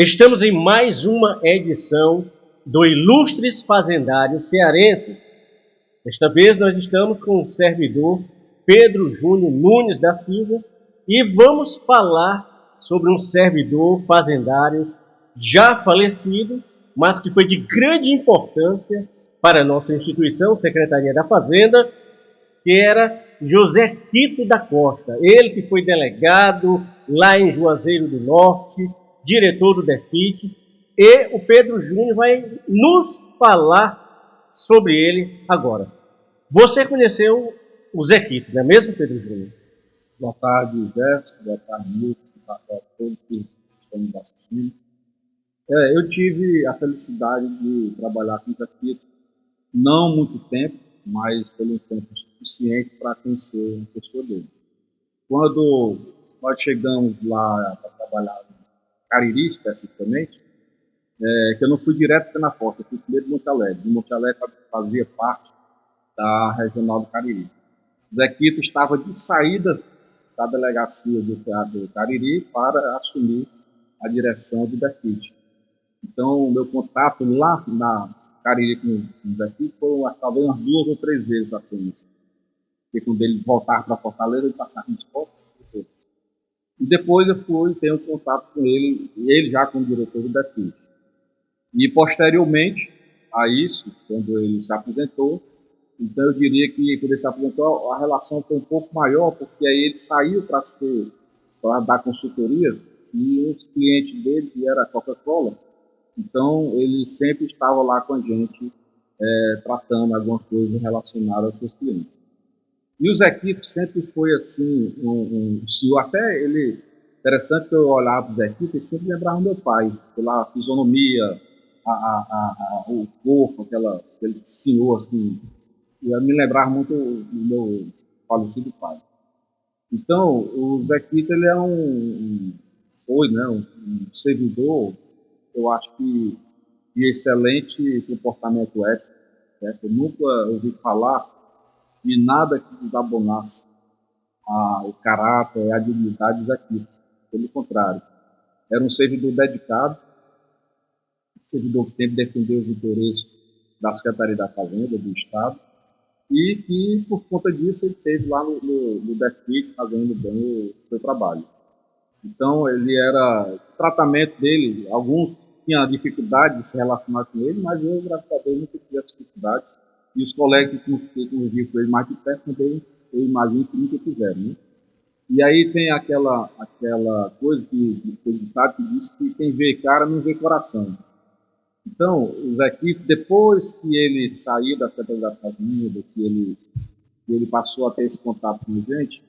Estamos em mais uma edição do Ilustres Fazendários Cearenses. Desta vez nós estamos com o servidor Pedro Júnior Nunes da Silva e vamos falar sobre um servidor fazendário já falecido, mas que foi de grande importância para a nossa instituição, Secretaria da Fazenda, que era José Tito da Costa. Ele que foi delegado lá em Juazeiro do Norte, diretor do DEFIT, e o Pedro Júnior vai nos falar sobre ele agora. Você conheceu o Zé Tito, não é mesmo, Pedro Júnior? Boa tarde, Jéssica. Boa tarde, Milton. Boa tarde a todos que estão nos assistindo. Eu tive a felicidade de trabalhar com o Zé Tito, não muito tempo, mas pelo tempo suficiente para conhecer a pessoa dele. Quando nós chegamos lá para trabalhar no Cariri, especificamente, que eu não fui direto para na porta, eu fui primeiro de Monte Alegre. E Monte Alegre fazia parte da regional do Cariri. O Zé Tito estava de saída da delegacia do Cariri para assumir a direção do DEFIT. Então, o meu contato lá na Cariri com o Zé Tito foi talvez umas 2 ou 3 vezes apenas. Porque quando ele voltar para Fortaleza, ele passava no esporte. E depois eu fui ter um contato com ele já como diretor do DEFIT. E posteriormente a isso, quando ele se aposentou, então eu diria que quando ele se aposentou, a relação foi um pouco maior, porque aí ele saiu para dar consultoria, e os clientes dele, que era a Coca-Cola, então ele sempre estava lá com a gente, tratando alguma coisa relacionada aos seus clientes. E o Zé Tito sempre foi assim, um senhor, até ele, interessante que eu olhava para o Zé Tito, ele sempre lembrava meu pai, pela fisionomia, o corpo, aquele senhor assim, e me lembrava muito do meu falecido pai. Então, o Zé Tito, ele é foi, né, um servidor, eu acho que de excelente comportamento ético, certo? Eu nunca ouvi falar de nada que desabonasse o caráter e a dignidade do Zé Tito. Pelo contrário, era um servidor dedicado, um servidor que sempre defendeu os interesses da Secretaria da Fazenda, do Estado, e que, por conta disso, ele esteve lá no DEFIT fazendo bem o seu trabalho. Então, o tratamento dele, alguns tinham dificuldade de se relacionar com ele, mas eu, graças a Deus, nunca tive essa dificuldade. E os colegas que conviviam com ele mais de perto também, eu imagino que nunca tiveram, né? E aí tem aquela coisa que foi ditado que diz que quem vê cara não vê coração. Então, o Zé Tito, depois que ele saiu da Secretaria da Fazenda, que ele passou a ter esse contato com a gente,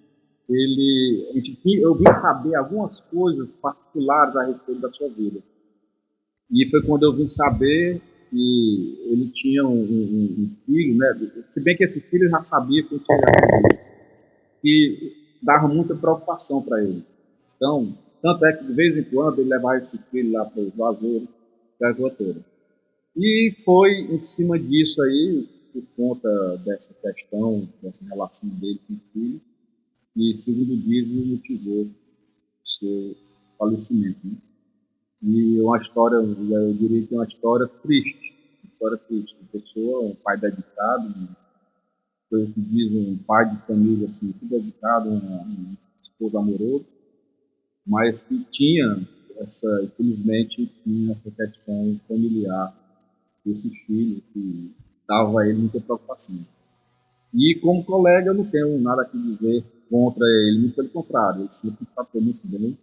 eu vim saber algumas coisas particulares a respeito da sua vida. E foi quando eu vim saber que ele tinha um filho, né? Se bem que esse filho eu já sabia que ele tinha, que dava muita preocupação para ele. Então, tanto é que de vez em quando ele levava esse filho lá para o Juazeiro, para a rua toda. E foi em cima disso aí, por conta dessa questão, dessa relação dele com o filho, que, segundo dizem, motivou o seu falecimento, né? E uma história, eu diria que é uma história triste. Uma pessoa, um pai dedicado, coisa que diz um pai de família assim, tudo dedicado, um esposo amoroso, mas que infelizmente, tinha essa questão familiar desse filho que dava a ele muita preocupação. E como colega eu não tenho nada a dizer contra ele, muito pelo contrário, ele sempre tratou muito bem,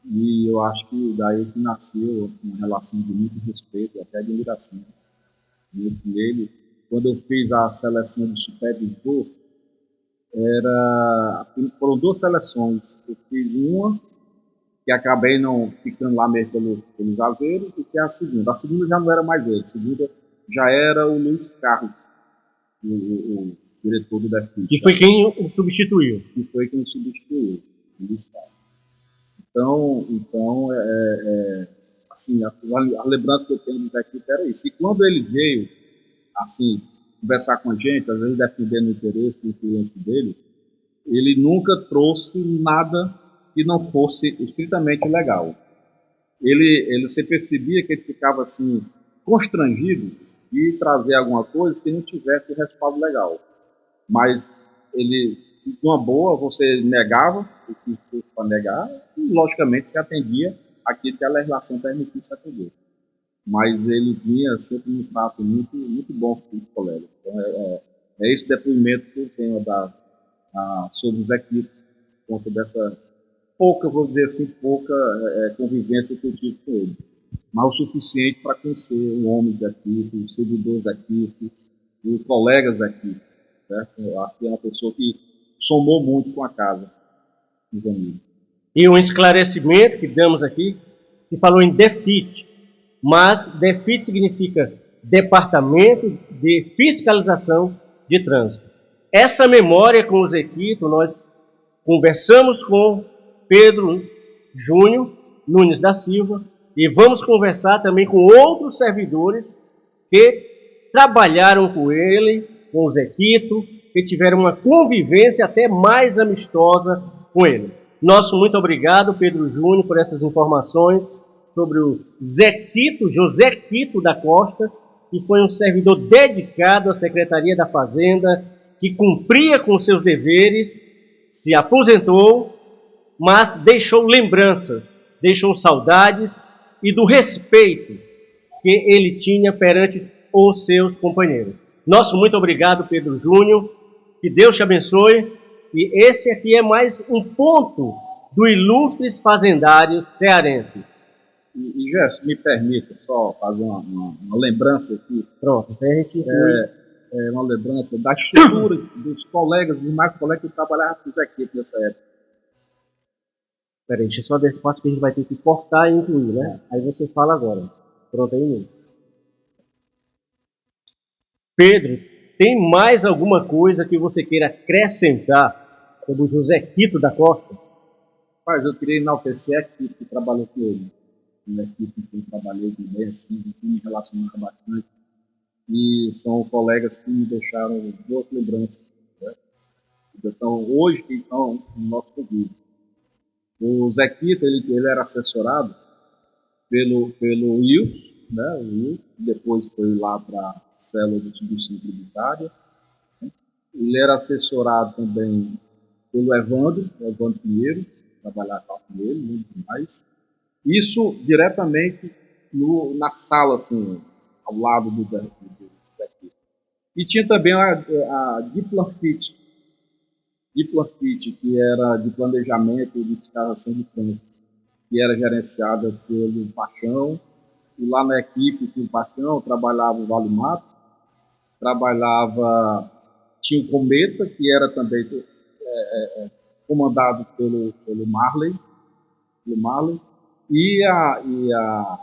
e eu acho que daí que nasceu assim, uma relação de muito respeito e até de admiração entre ele. Quando eu fiz a seleção de supervisor, foram 2 seleções. Eu fiz uma que acabei não ficando lá mesmo pelo Juazeiro, e que é a segunda. A segunda já não era mais ele, a segunda já era o Luiz Carlos, o diretor do DEFIT. Que foi quem o substituiu. Que foi quem o substituiu, o Luiz Carlos. Então assim, a lembrança que eu tenho do Zé Tito era isso. E quando ele veio, assim, conversar com a gente, às vezes defendendo o interesse do cliente dele, ele nunca trouxe nada que não fosse estritamente legal. você percebia que ele ficava assim, constrangido de trazer alguma coisa que não tivesse respaldo legal. Mas ele, de uma boa, você negava o que fosse para negar e, logicamente, se atendia aquilo que a legislação permitisse atender. Mas ele vinha sempre num trato muito, muito bom com os colegas. Então, é esse depoimento que eu tenho a dar sobre os equipes, por conta dessa pouca, vou dizer assim, pouca convivência que eu tive com ele. Mas o suficiente para conhecer o homem da equipe, os servidores da equipe, os colegas da equipe. Certo? Eu acho que é uma pessoa que somou muito com a casa, os amigos. E um esclarecimento que damos aqui, que falou em DEFIT, mas DEFIT significa Departamento de Fiscalização de Trânsito. Essa memória com os equipes, nós conversamos com Pedro Júnior Nunes da Silva e vamos conversar também com outros servidores que trabalharam com ele, com os equipes, que tiveram uma convivência até mais amistosa com ele. Nosso muito obrigado, Pedro Júnior, por essas informações sobre o José Quito da Costa, que foi um servidor dedicado à Secretaria da Fazenda, que cumpria com seus deveres, se aposentou, mas deixou lembranças, deixou saudades e do respeito que ele tinha perante os seus companheiros. Nosso muito obrigado, Pedro Júnior, que Deus te abençoe. E esse aqui é mais um ponto do Ilustres Fazendários Cearense. E Gerson, me permita só fazer uma lembrança aqui. Pronto, a gente uma lembrança da estrutura dos colegas, dos mais colegas que trabalhavam com os equipes nessa época. Peraí, deixa eu só dar espaço que a gente vai ter que cortar e incluir, né? Aí você fala agora. Pronto, aí mesmo. Pedro, tem mais alguma coisa que você queira acrescentar sobre o José Quito da Costa? Rapaz, eu queria enaltecer a equipe que trabalhou com ele. Uma equipe que eu trabalhei bem assim, que me relacionava bastante. E são colegas que me deixaram boas lembranças. Né? Então, hoje, então, no nosso convívio. O Zé Quito, ele era assessorado pelo Wilson, né? O Wilson, depois foi lá para a célula de distribuição tributária. Ele era assessorado também pelo Evandro Pinheiro, trabalhava com ele, muito mais. Isso diretamente na sala, assim, ao lado do Zé Quito. E tinha também a Diplanfit, que era de planejamento e de fiscalização de trânsito, que era gerenciada pelo Paixão. E lá na equipe do Paixão trabalhava o Vale Mato, tinha o Cometa, que era também comandado pelo Marley, e a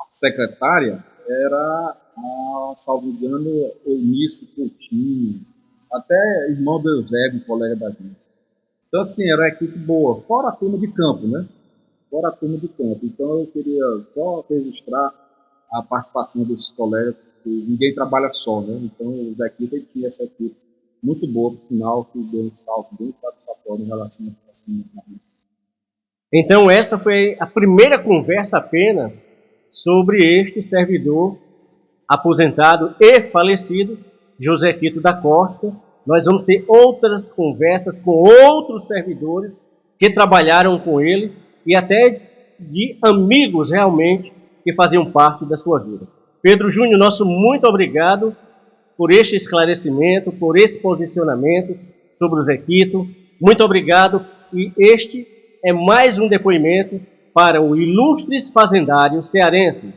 secretária era, salvo engano, Eunice Coutinho, até irmão do Eusébio, colega da gente. Então, assim, era uma equipe boa, fora a turma de campo, né? Então, eu queria só registrar a participação desses colegas, porque ninguém trabalha só, né? Então, o Zé Quito tinha essa equipe muito boa, por sinal, que deu um salto bem satisfatório em relação à situação. Então, essa foi a primeira conversa apenas sobre este servidor aposentado e falecido, José Quito da Costa. Nós vamos ter outras conversas com outros servidores que trabalharam com ele e até de amigos realmente que faziam parte da sua vida. Pedro Júnior, nosso muito obrigado por este esclarecimento, por esse posicionamento sobre o Zé Quito. Muito obrigado, e este é mais um depoimento para o Ilustres Fazendários Cearense.